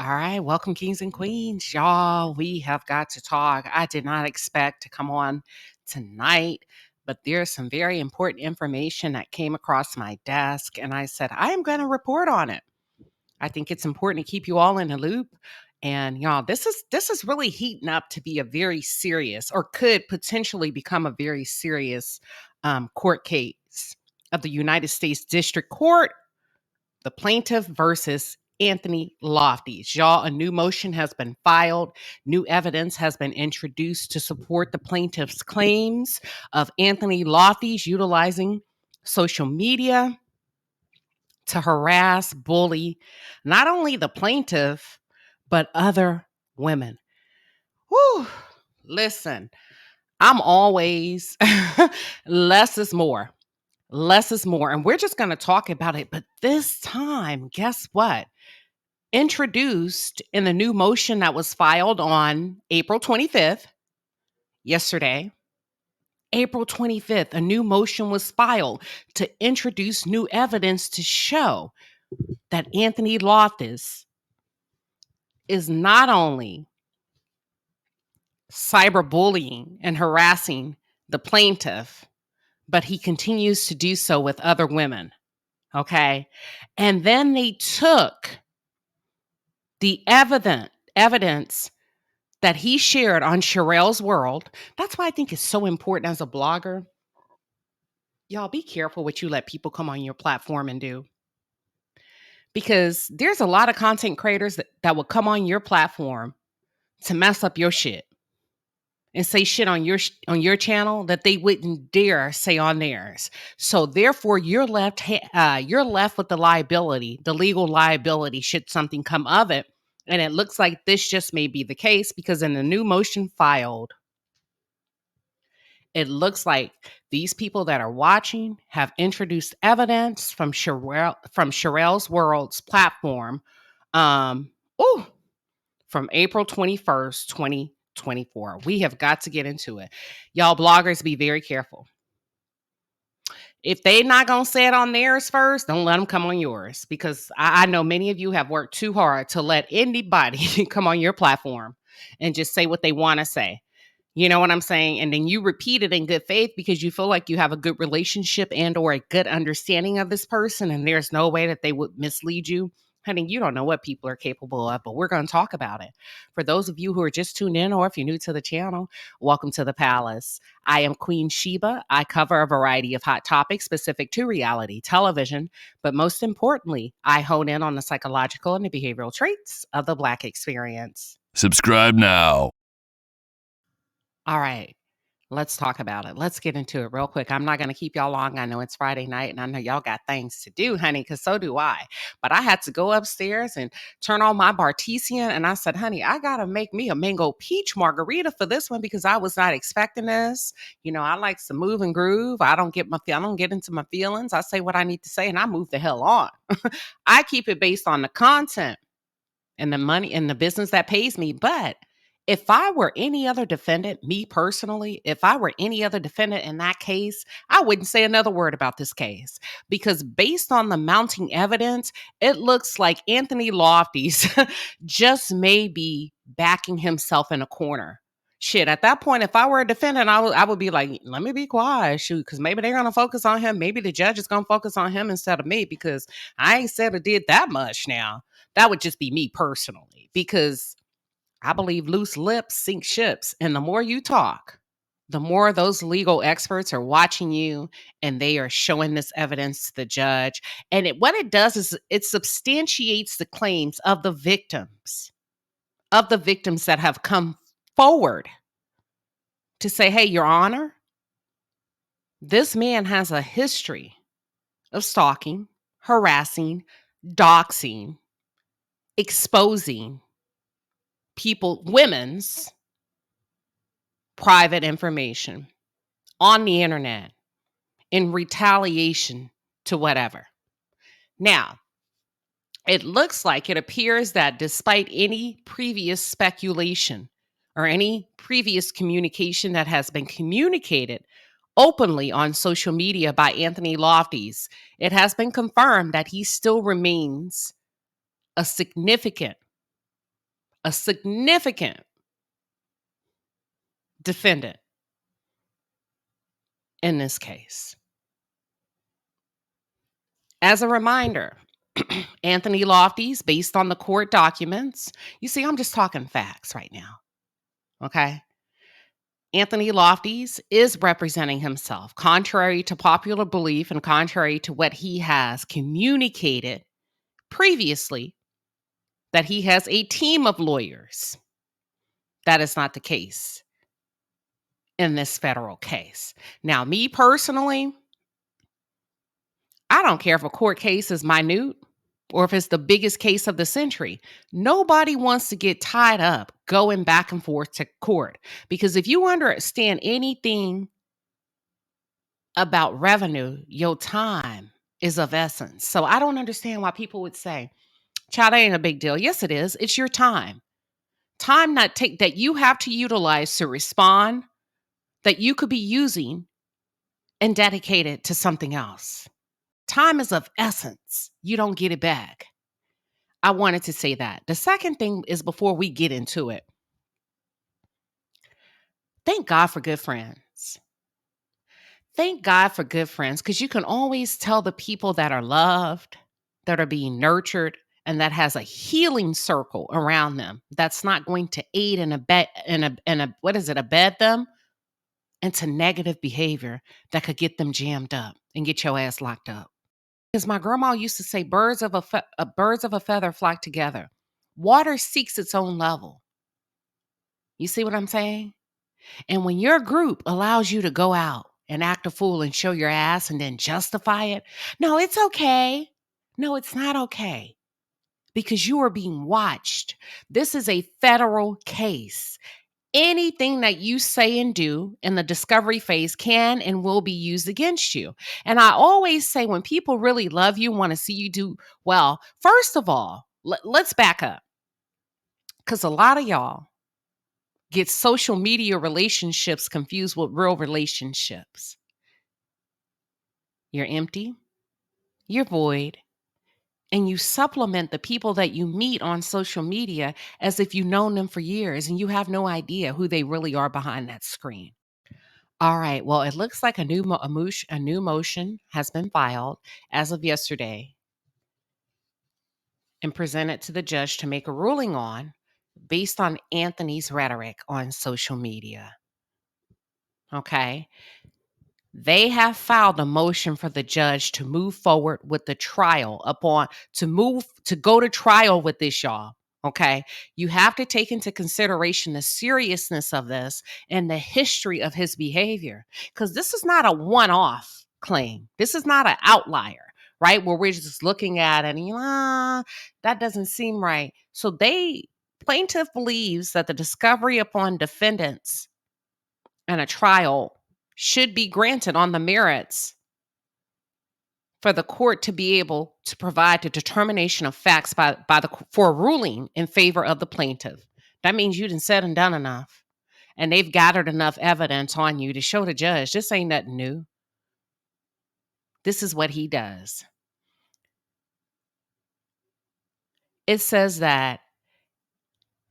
All right, welcome, kings and queens. Y'all, we have got to talk. I did not expect to come on tonight, but there's some very important information that came across my desk, and I said, I am going to report on it. I think it's important to keep you all in the loop. And y'all, this is really heating up to be a very serious, or could potentially become a very serious court case of the United States District Court, the plaintiff versus Anthony Lofties. Y'all, a new motion has been filed. New evidence has been introduced to support the plaintiff's claims of Anthony Lofties utilizing social media to harass, bully not only the plaintiff, but other women. Whew. Listen, I'm always less is more. Less is more. And we're just going to talk about it. But this time, guess what? Introduced in the new motion that was filed on April 25th, yesterday, April 25th, a new motion was filed to introduce new evidence to show that Anthony Lofties is not only cyberbullying and harassing the plaintiff, but he continues to do so with other women. Okay. And then they took the evidence that he shared on Sherelle's World. That's why I think it's so important as a blogger. Y'all be careful what you let people come on your platform and do. Because there's a lot of content creators that will come on your platform to mess up your shit and say shit on your channel that they wouldn't dare say on theirs. So therefore, you're left with the liability, the legal liability, should something come of it. And it looks like this just may be the case because in the new motion filed, it looks like these people that are watching have introduced evidence from Sherelle's World's platform, from April 21st, 2024. We have got to get into it. Y'all bloggers, be very careful. If they not going to say it on theirs first, don't let them come on yours, because I know many of you have worked too hard to let anybody come on your platform and just say what they want to say. You know what I'm saying? And then you repeat it in good faith because you feel like you have a good relationship and or a good understanding of this person, and there's no way that they would mislead you. Honey, you don't know what people are capable of, but we're going to talk about it. For those of you who are just tuned in, or if you're new to the channel, welcome to the palace. I am Queen Sheba. I cover a variety of hot topics specific to reality television, but most importantly, I hone in on the psychological and the behavioral traits of the Black experience. Subscribe now. All right. Let's talk about it. Let's get into it real quick. I'm not going to keep y'all long. I know it's Friday night and I know y'all got things to do, honey, because so do I. But I had to go upstairs and turn on my Bartesian. And I said, honey, I got to make me a mango peach margarita for this one because I was not expecting this. You know, I like to move and groove. I don't get into my feelings. I say what I need to say and I move the hell on. I keep it based on the content and the money and the business that pays me. But if I were any other defendant, me personally, if I were any other defendant in that case, I wouldn't say another word about this case, because based on the mounting evidence, it looks like Anthony Lofties just may be backing himself in a corner. Shit, at that point, if I were a defendant, I would be like, let me be quiet, shoot, because maybe they're going to focus on him. Maybe the judge is going to focus on him instead of me, because I ain't said or did that much now. That would just be me personally, because I believe loose lips sink ships. And the more you talk, the more those legal experts are watching you and they are showing this evidence to the judge. And what it does is it substantiates the claims of the victims that have come forward to say, hey, Your Honor, this man has a history of stalking, harassing, doxing, exposing women's private information on the internet in retaliation to whatever. Now, it appears that despite any previous speculation or any previous communication that has been communicated openly on social media by Anthony Lofties, it has been confirmed that he still remains a significant a significant defendant in this case. As a reminder, Anthony Lofties, based on the court documents, you see, I'm just talking facts right now. Okay. Anthony Lofties is representing himself, contrary to popular belief and contrary to what he has communicated previously, that he has a team of lawyers. That is not the case in this federal case. Now, me personally, I don't care if a court case is minute or if it's the biggest case of the century. Nobody wants to get tied up going back and forth to court, because if you understand anything about revenue, your time is of essence. So I don't understand why people would say, child, that ain't a big deal. Yes, it is. It's your time. Time that you have to utilize to respond, that you could be using and dedicate it to something else. Time is of essence. You don't get it back. I wanted to say that. The second thing is, before we get into it, thank God for good friends. Thank God for good friends, because you can always tell the people that are loved, that are being nurtured, and that has a healing circle around them that's not going to aid and abet them into negative behavior that could get them jammed up and get your ass locked up. Because my grandma used to say, birds of a feather flock together. Water seeks its own level. You see what I'm saying? And when your group allows you to go out and act a fool and show your ass and then justify it, no, it's okay. No, it's not okay, because you are being watched. This is a federal case. Anything that you say and do in the discovery phase can and will be used against you. And I always say, when people really love you, want to see you do well, first of all, let's back up. Because a lot of y'all get social media relationships confused with real relationships. You're empty, you're void, and you supplement the people that you meet on social media as if you've known them for years and you have no idea who they really are behind that screen. All right. Well, it looks like a new motion has been filed as of yesterday and presented to the judge to make a ruling on, based on Anthony's rhetoric on social media. Okay. They have filed a motion for the judge to move forward with the trial to go to trial with this, y'all. Okay. You have to take into consideration the seriousness of this and the history of his behavior, because this is not a one-off claim. This is not an outlier, right? Where we're just looking at it and, that doesn't seem right. So plaintiff believes that the discovery upon defendants and a trial should be granted on the merits for the court to be able to provide the determination of facts for a ruling in favor of the plaintiff. That means you done said and done enough, and they've gathered enough evidence on you to show the judge this ain't nothing new. This is what he does. It says that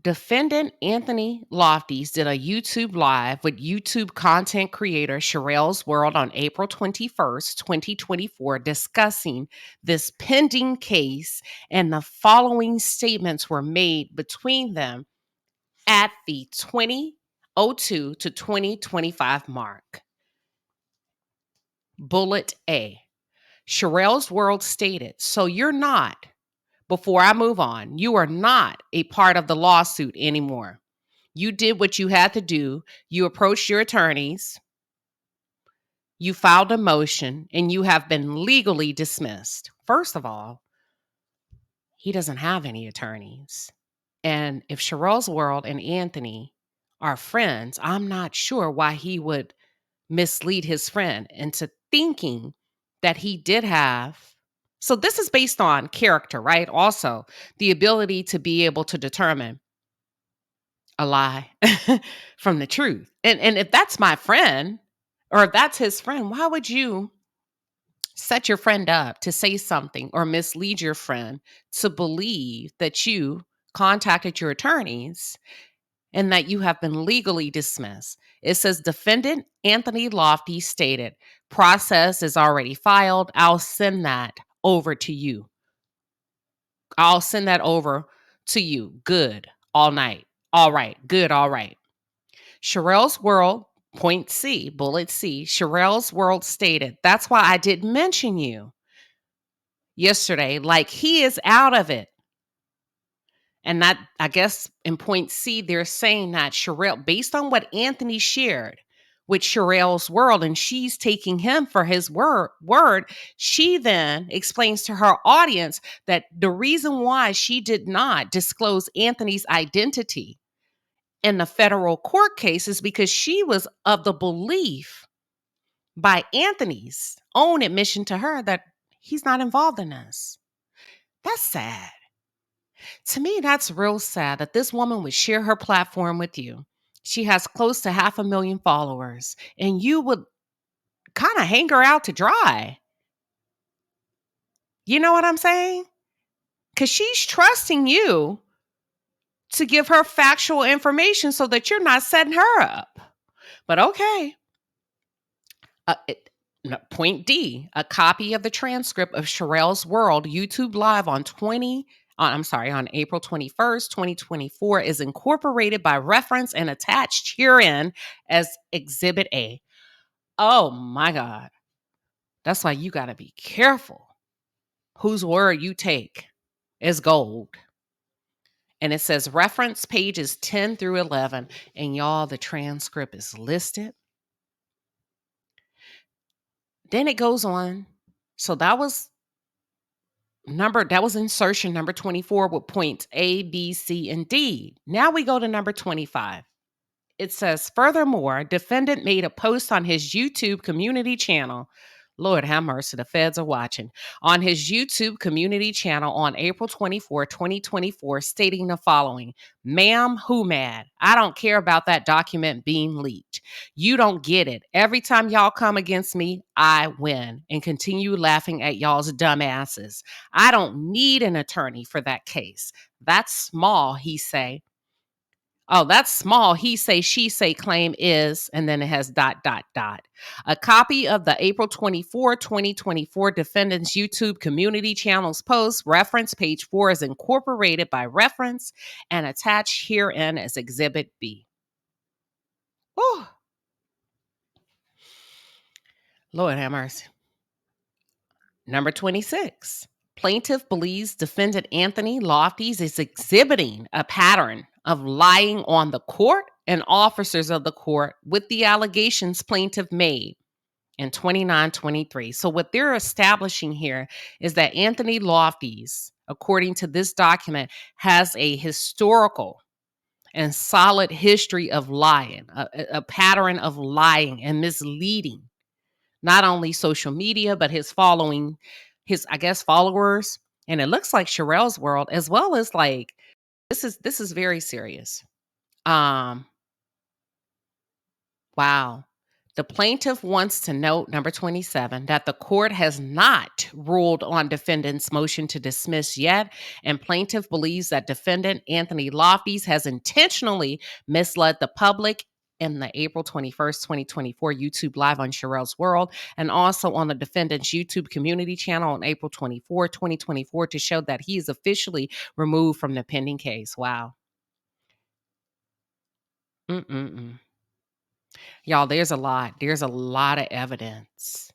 defendant Anthony Lofties did a YouTube live with YouTube content creator Sherelle's World on April 21st, 2024, discussing this pending case, and the following statements were made between them at the 2002 to 2025 mark. Bullet A. Sherelle's World stated, so you're not, before I move on, you are not a part of the lawsuit anymore. You did what you had to do. You approached your attorneys. You filed a motion, and you have been legally dismissed. First of all, he doesn't have any attorneys. And if Sherelle's World and Anthony are friends, I'm not sure why he would mislead his friend into thinking that he did have. So this is based on character, right? Also, the ability to be able to determine a lie from the truth. And if that's my friend, or if that's his friend, why would you set your friend up to say something or mislead your friend to believe that you contacted your attorneys and that you have been legally dismissed. It says defendant Anthony Lofties stated, process is already filed. I'll send that over to you. I'll send that over to you. Good. All night. All right. Good. All right. Sherelle's World, point C, bullet C, Sherelle's World stated, that's why I didn't mention you yesterday. Like, he is out of it. And that, I guess, in point C, they're saying that Sherelle, based on what Anthony shared with Sherelle's World, and she's taking him for his word, she then explains to her audience that the reason why she did not disclose Anthony's identity in the federal court case is because she was of the belief by Anthony's own admission to her that he's not involved in this. That's sad. To me, that's real sad that this woman would share her platform with you. She has close to 500,000 followers, and you would kind of hang her out to dry. You know what I'm saying? Because she's trusting you to give her factual information so that you're not setting her up. But okay. Point D, a copy of the transcript of Sherelle's World YouTube Live on April 21st, 2024 is incorporated by reference and attached herein as Exhibit A. Oh my God. That's why you got to be careful. Whose word you take is gold. And it says reference pages 10 through 11. And y'all, the transcript is listed. Then it goes on. So that was insertion number 24 with points A, B, C, and D. Now we go to number 25. It says, furthermore, defendant made a post on his YouTube community channel. Lord have mercy, the feds are watching. On his YouTube community channel on April 24, 2024, stating the following: ma'am, who mad? I don't care about that document being leaked. You don't get it. Every time y'all come against me, I win and continue laughing at y'all's dumb asses. I don't need an attorney for that case. That's small, he say. Oh, that's small. He say, she say claim is, and then it has ... A copy of the April 24, 2024 defendant's YouTube community channel's post, reference page 4, is incorporated by reference and attached herein as Exhibit B. Whew. Lord have mercy. Number 26. Plaintiff believes defendant Anthony Lofties is exhibiting a pattern of lying on the court and officers of the court with the allegations plaintiff made in 29-23. So what they're establishing here is that Anthony Lofties, according to this document, has a historical and solid history of lying, a pattern of lying and misleading not only social media, but his following, I guess, followers. And it looks like Sherelle's World, as well as like, this is very serious. Wow. The plaintiff wants to note, number 27, that the court has not ruled on defendant's motion to dismiss yet, and plaintiff believes that defendant Anthony Lofties has intentionally misled the public in the April 21st, 2024 YouTube Live on Sherelle's World, and also on the defendant's YouTube community channel on April 24, 2024, to show that he is officially removed from the pending case. Wow. Y'all, there's a lot of evidence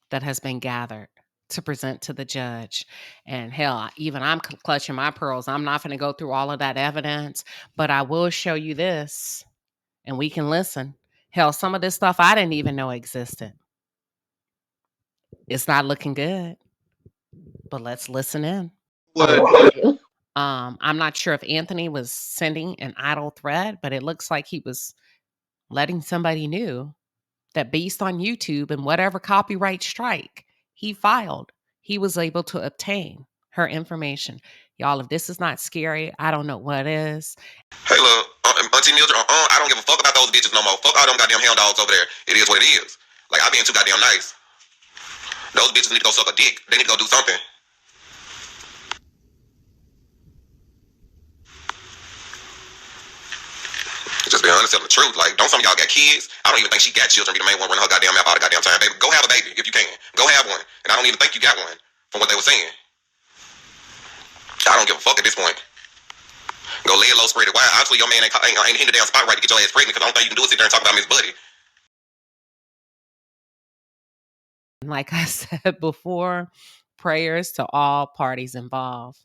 that has been gathered to present to the judge. And hell, even I'm clutching my pearls. I'm not going to go through all of that evidence, but I will show you this and we can listen. Hell, some of this stuff I didn't even know existed. It's not looking good, but let's listen in. I'm not sure if Anthony was sending an idle threat, but it looks like he was letting somebody know that based on YouTube and whatever copyright strike he filed, he was able to obtain her information. Y'all, if this is not scary, I don't know what is. Hey, look, Auntie Mildred, I don't give a fuck about those bitches no more. Fuck all them goddamn hound dogs over there. It is what it is. Like, I being too goddamn nice. Those bitches need to go suck a dick. They need to go do something. let's tell the truth. Like, don't some of y'all got kids? I don't even think she got children. Be the main one running her goddamn mouth all the goddamn time. Baby, go have a baby if you can. Go have one. And I don't even think you got one from what they were saying. I don't give a fuck at this point. Go lay it low, spread it wide. Honestly, your man ain't in the damn spot right to get your ass pregnant, because the only thing you can do is sit there and talk about Miss Buddy. Like I said before, prayers to all parties involved.